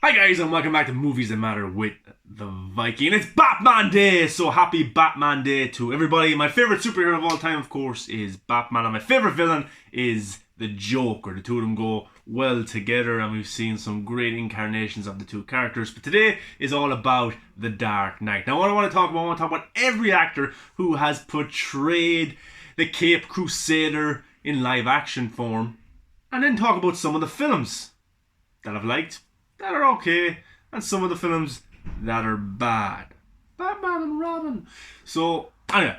Hi guys and welcome back to Movies That Matter with the Viking. It's Batman Day, so happy Batman Day to everybody. My favourite superhero of all time, of course, is Batman, and my favourite villain is the Joker. The two of them go well together, and we've seen some great incarnations of the two characters. But today is all about The Dark Knight. Now what I want to talk about every actor who has portrayed the Caped Crusader in live action form, and then talk about some of the films that I've liked, that are okay, and some of the films that are bad. Batman and Robin. So anyway,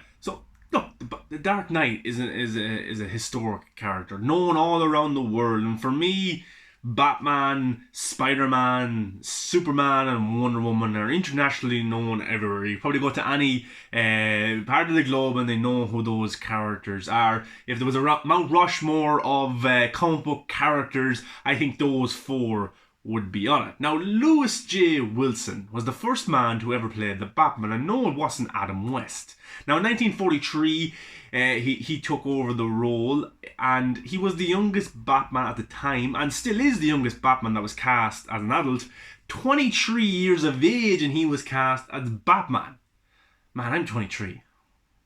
look, the Dark Knight is a historic character known all around the world, and for me, Batman, Spider-Man, Superman, and Wonder Woman are internationally known everywhere. You probably go to any part of the globe and they know who those characters are. If there was a Mount Rushmore of comic book characters, I think those four would be on it. Now, Lewis J. Wilson was the first man to ever play the Batman, and no, it wasn't Adam West. Now, in 1943, he took over the role, and he was the youngest Batman at the time, and still is the youngest Batman that was cast as an adult. 23 years of age, and he was cast as Batman. Man, I'm 23.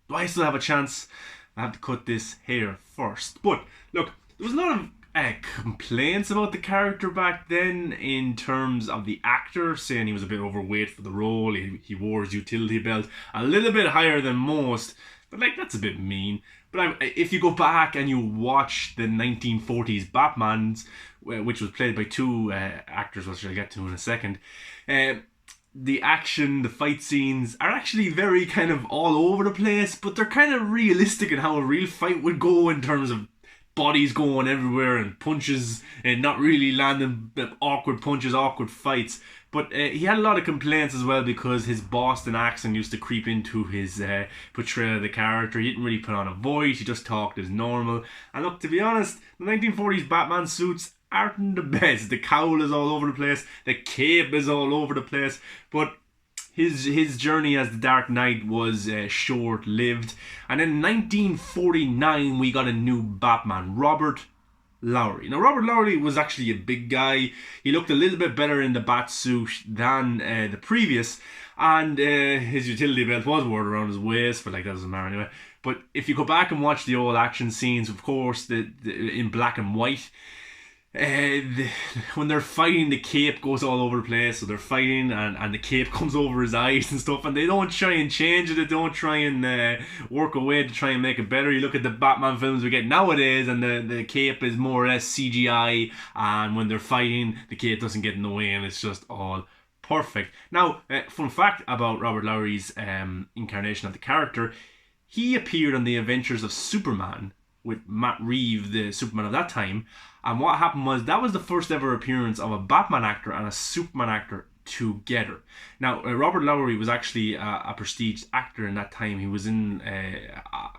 Do I still have a chance? I have to cut this hair first. But, look, there was a lot of complaints about the character back then in terms of the actor, saying he was a bit overweight for the role. He wore his utility belt a little bit higher than most, but that's a bit mean. But if you go back and you watch the 1940s Batmans, which was played by two actors, which I'll get to in a second, the action, the fight scenes are actually very kind of all over the place, but they're kind of realistic in how a real fight would go, in terms of bodies going everywhere and punches and not really landing, awkward punches, awkward fights. But he had a lot of complaints as well because his Boston accent used to creep into his portrayal of the character. He didn't really put on a voice, he just talked as normal. And look, to be honest, the 1940s Batman suits aren't the best. The cowl is all over the place, the cape is all over the place, but his journey as the Dark Knight was short-lived. And in 1949, we got a new Batman, Robert Lowry. Now, Robert Lowry was actually a big guy. He looked a little bit better in the bat suit than the previous, and his utility belt was worn around his waist, but that doesn't matter anyway. But if you go back and watch the old action scenes, of course, in black and white, when they're fighting, the cape goes all over the place. So they're fighting and the cape comes over his eyes and stuff, and they don't try and change it. They don't try and work a way to try and make it better. You look at the Batman films we get nowadays, and the cape is more or less CGI, and when they're fighting, the cape doesn't get in the way, and it's just all perfect. Now, fun fact about Robert Lowry's incarnation of the character: he appeared on the Adventures of Superman with Matt Reeves, the Superman of that time. And what happened was, that was the first ever appearance of a Batman actor and a Superman actor together. Now, Robert Lowry was actually a prestige actor in that time. He was in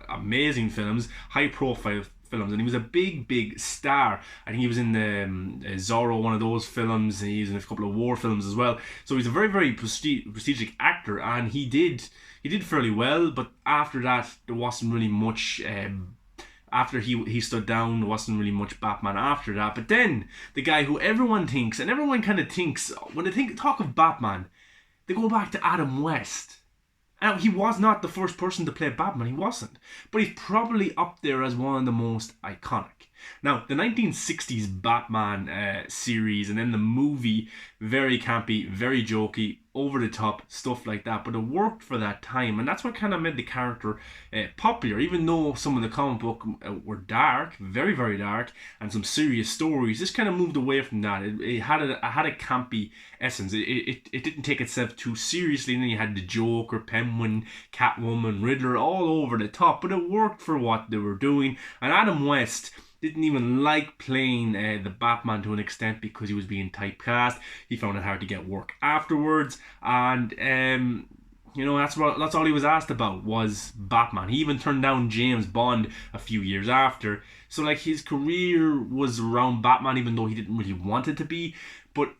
amazing films, high profile films, and he was a big star. I think he was in the Zorro, one of those films. He was in a couple of war films as well. So he's a very prestigious actor, and he did fairly well. But after that, there wasn't really much. After he stood down, there wasn't really much Batman after that. But then, the guy who everyone thinks, and everyone kind of thinks, when they talk of Batman, they go back to Adam West. Now, he was not the first person to play Batman, he wasn't. But he's probably up there as one of the most iconic. Now, the 1960s Batman series, and then the movie, very campy, very jokey, over the top, stuff like that, but it worked for that time, and that's what kind of made the character popular. Even though some of the comic book were dark, very dark, and some serious stories, this kind of moved away from that. It had a campy essence. It didn't take itself too seriously, and then you had the Joker, Penguin, Catwoman, Riddler, all over the top, but it worked for what they were doing. And Adam West didn't even like playing the Batman to an extent because he was being typecast. He found it hard to get work afterwards, and that's all he was asked about was Batman. He even turned down James Bond a few years after. So his career was around Batman, even though he didn't really want it to be. But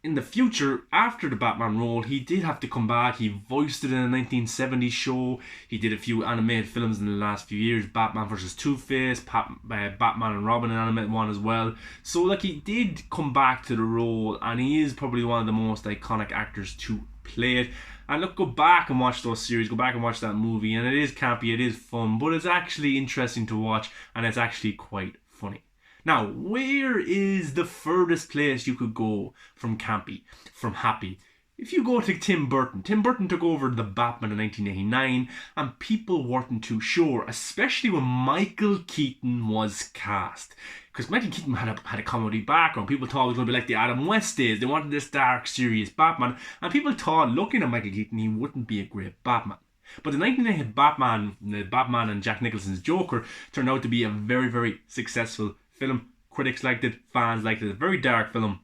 in the future, after the Batman role, he did have to come back. He voiced it in a 1970s show. He did a few animated films in the last few years. Batman vs. Two-Face, Batman and Robin, an animated one as well. So, like, he did come back to the role, and he is probably one of the most iconic actors to play it. And look, go back and watch those series. Go back and watch that movie. And it is campy, it is fun, but it's actually interesting to watch, and it's actually quite funny. Now, where is the furthest place you could go from campy, from happy? If you go to Tim Burton took over the Batman in 1989, and people weren't too sure, especially when Michael Keaton was cast. Because Michael Keaton had a comedy background. People thought it was going to be like the Adam West days. They wanted this dark, serious Batman, and people thought, looking at Michael Keaton, he wouldn't be a great Batman. But the 1990 Batman and Jack Nicholson's Joker turned out to be a very, very successful film. Critics liked it, fans liked it. A very dark film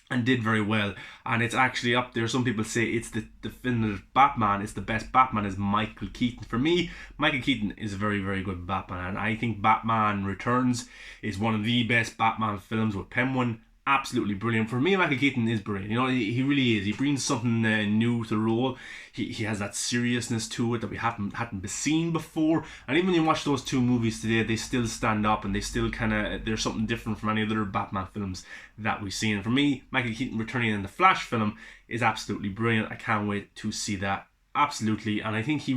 and did very well. And it's actually up there. Some people say it's the definitive Batman. It's the best Batman is Michael Keaton. For me, Michael Keaton is a very, very good Batman. And I think Batman Returns is one of the best Batman films with Penguin. Absolutely brilliant. For me, Michael Keaton is brilliant. You know, he really is. He brings something new to the role. He has that seriousness to it that we hadn't seen before. And even when you watch those two movies today, they still stand up, and they still there's something different from any other Batman films that we've seen. And for me, Michael Keaton returning in the Flash film is absolutely brilliant. I can't wait to see that. Absolutely. And I think he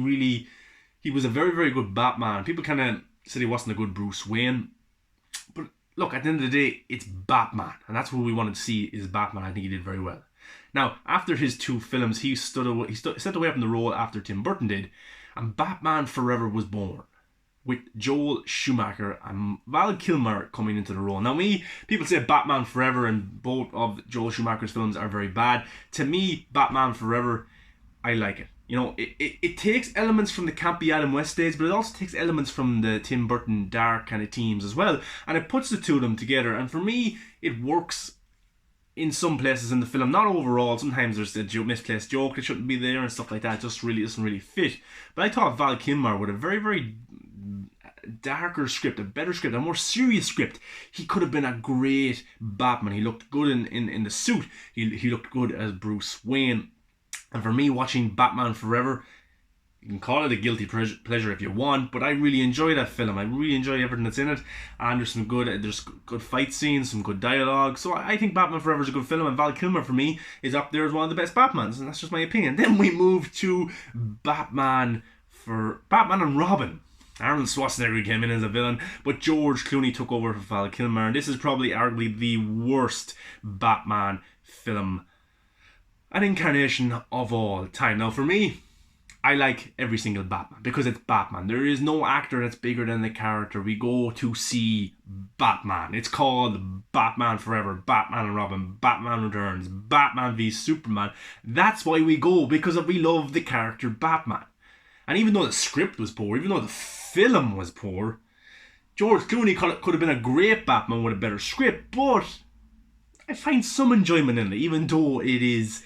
was a very, very good Batman. People kind of said he wasn't a good Bruce Wayne. But look, at the end of the day, it's Batman, and that's what we wanted to see is Batman. I think he did very well. Now, after his two films, he stepped away from the role after Tim Burton did, and Batman Forever was born, with Joel Schumacher and Val Kilmer coming into the role. Now, people say Batman Forever and both of Joel Schumacher's films are very bad. To me, Batman Forever, I like it. You know, it takes elements from the campy Adam West days, but it also takes elements from the Tim Burton dark kind of themes as well. And it puts the two of them together. And for me, it works in some places in the film. Not overall. Sometimes there's a misplaced joke that shouldn't be there and stuff like that. It just really doesn't really fit. But I thought Val Kilmer with a very, very darker script, a better script, a more serious script, he could have been a great Batman. He looked good in the suit. He looked good as Bruce Wayne. And for me, watching Batman Forever, you can call it a guilty pleasure if you want, but I really enjoy that film. I really enjoy everything that's in it, and there's good fight scenes, some good dialogue. So I think Batman Forever is a good film, and Val Kilmer for me is up there as one of the best Batmans, and that's just my opinion. Then we move to Batman and Robin. Arnold Schwarzenegger came in as a villain, but George Clooney took over for Val Kilmer, and this is probably arguably the worst Batman film, an incarnation of all time. Now, for me, I like every single Batman because it's Batman. There is no actor that's bigger than the character. We go to see Batman. It's called Batman Forever, Batman and Robin, Batman Returns, Batman v Superman. That's why we go, because we love the character Batman. And even though the script was poor, even though the film was poor, George Clooney could have been a great Batman with a better script, but I find some enjoyment in it, even though it is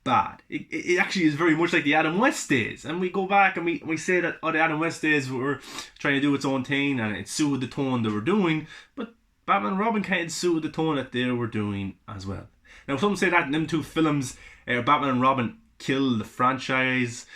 bad. It actually is very much like the Adam West days, and we go back and we say that the Adam West days were trying to do its own thing and it suited the tone they were doing, but Batman and Robin kind of suited the tone that they were doing as well. Now, some say that them two films, Batman and Robin, killed the franchise.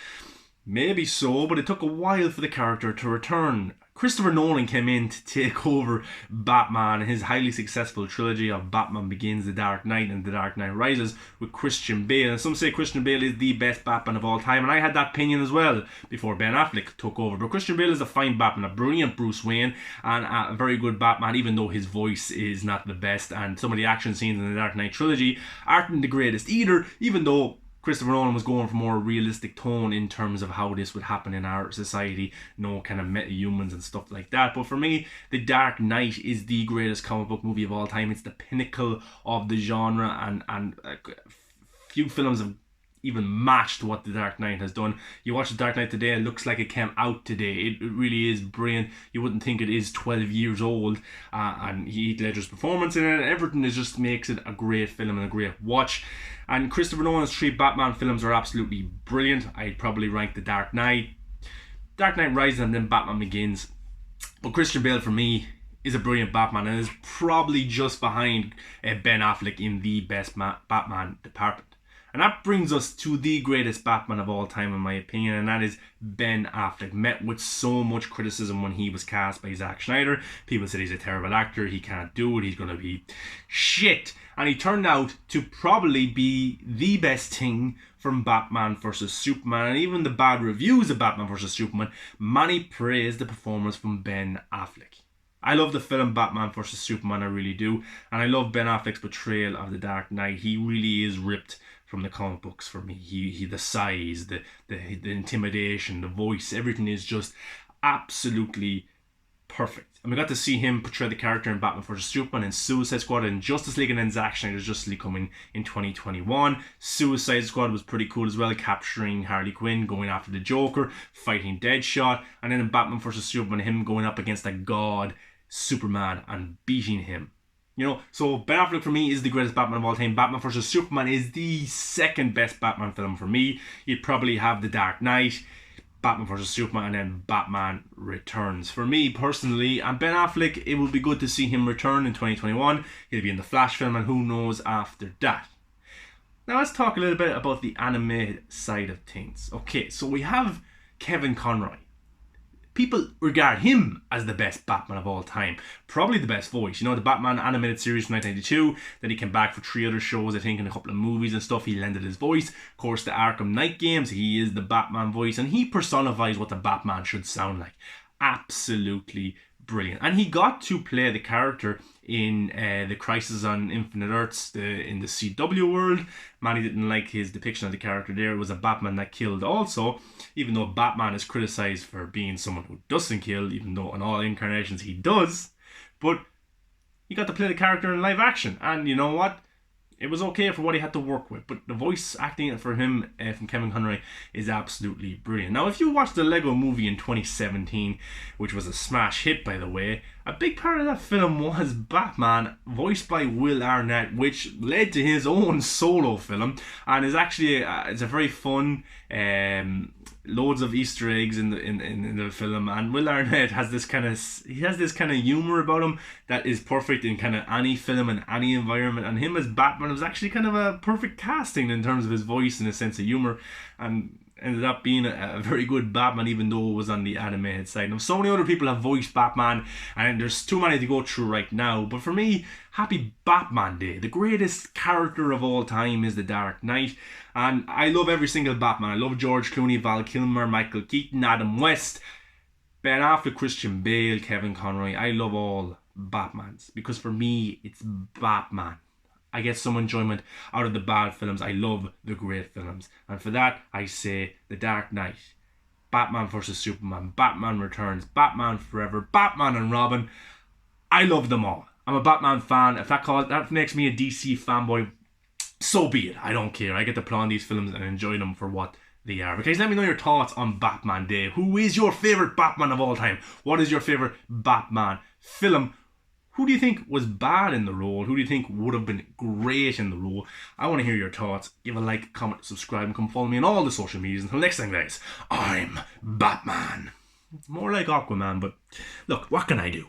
Maybe so, but it took a while for the character to return. Christopher Nolan came in to take over Batman and his highly successful trilogy of Batman Begins, The Dark Knight, and The Dark Knight Rises with Christian Bale. And some say Christian Bale is the best Batman of all time, and I had that opinion as well before Ben Affleck took over. But Christian Bale is a fine Batman, a brilliant Bruce Wayne, and a very good Batman, even though his voice is not the best. And some of the action scenes in The Dark Knight trilogy aren't the greatest either, even though Christopher Nolan was going for more realistic tone in terms of how this would happen in our society, no kind of meta-humans and stuff like that. But for me, The Dark Knight is the greatest comic book movie of all time. It's the pinnacle of the genre, and few films have even matched what The Dark Knight has done. You watch The Dark Knight today, it looks like it came out today. It really is brilliant. You wouldn't think it is 12 years old, and Heath Ledger's performance in it, everything just makes it a great film and a great watch. And Christopher Nolan's three Batman films are absolutely brilliant. I'd probably rank The Dark Knight, Dark Knight Rises, and then Batman Begins. But Christian Bale, for me, is a brilliant Batman and is probably just behind Ben Affleck in the best Batman department. And that brings us to the greatest Batman of all time, in my opinion, and that is Ben Affleck. Met with so much criticism when he was cast by Zack Snyder. People said he's a terrible actor, he can't do it, he's going to be shit. And he turned out to probably be the best thing from Batman vs. Superman. And even the bad reviews of Batman vs. Superman, many praised the performance from Ben Affleck. I love the film Batman vs. Superman, I really do. And I love Ben Affleck's portrayal of the Dark Knight. He really is ripped from the comic books for me. He the size, the intimidation, the voice, everything is just absolutely perfect. And we got to see him portray the character in Batman vs. Superman, in Suicide Squad, and Justice League, and then Zack Snyder's Justice League coming in 2021. Suicide Squad was pretty cool as well, capturing Harley Quinn, going after the Joker, fighting Deadshot, and then in Batman vs. Superman, him going up against a god, Superman, and beating him. You know, so Ben Affleck for me is the greatest Batman of all time. Batman vs. Superman is the second best Batman film for me. You'd probably have The Dark Knight, Batman vs. Superman, and then Batman Returns. For me personally, and Ben Affleck, it will be good to see him return in 2021. He'll be in the Flash film, and who knows after that. Now let's talk a little bit about the animated side of things. Okay, so we have Kevin Conroy. People regard him as the best Batman of all time. Probably the best voice. You know, the Batman animated series from 1992. Then he came back for 3 other shows, I think, in a couple of movies and stuff. He lended his voice. Of course, the Arkham Knight games, he is the Batman voice. And he personifies what the Batman should sound like. Absolutely brilliant. And he got to play the character in the Crisis on Infinite Earths in the CW world. Many didn't like his depiction of the character there. It was a Batman that killed also, even though Batman is criticized for being someone who doesn't kill, even though in all incarnations he does. But he got to play the character in live action, and you know what? It was okay for what he had to work with, but the voice acting for him from Kevin Conroy is absolutely brilliant. Now, if you watched the Lego movie in 2017, which was a smash hit, by the way, a big part of that film was Batman, voiced by Will Arnett, which led to his own solo film, and is actually it's a very fun, loads of Easter eggs in the film, and Will Arnett has this kind of humor about him that is perfect in kind of any film and any environment, and him as Batman was actually kind of a perfect casting in terms of his voice and his sense of humor, and ended up being a very good Batman, even though it was on the animated side. Now, so many other people have voiced Batman, and there's too many to go through right now, but for me, happy Batman Day. The greatest character of all time is the Dark Knight, and I love every single Batman. I love George Clooney, Val Kilmer, Michael Keaton, Adam West, Ben Affleck, Christian Bale, Kevin Conroy. I love all Batmans, because for me, it's Batman. I get some enjoyment out of the bad films. I love the great films. And for that, I say The Dark Knight, Batman vs. Superman, Batman Returns, Batman Forever, Batman and Robin. I love them all. I'm a Batman fan. If that makes me a DC fanboy, so be it. I don't care. I get to put on these films and enjoy them for what they are. But guys, let me know your thoughts on Batman Day. Who is your favourite Batman of all time? What is your favourite Batman film? Who do you think was bad in the role? Who do you think would have been great in the role? I want to hear your thoughts. Give a like, comment, subscribe, and come follow me on all the social medias. Until next time, guys, I'm Batman. More like Aquaman, but look, what can I do?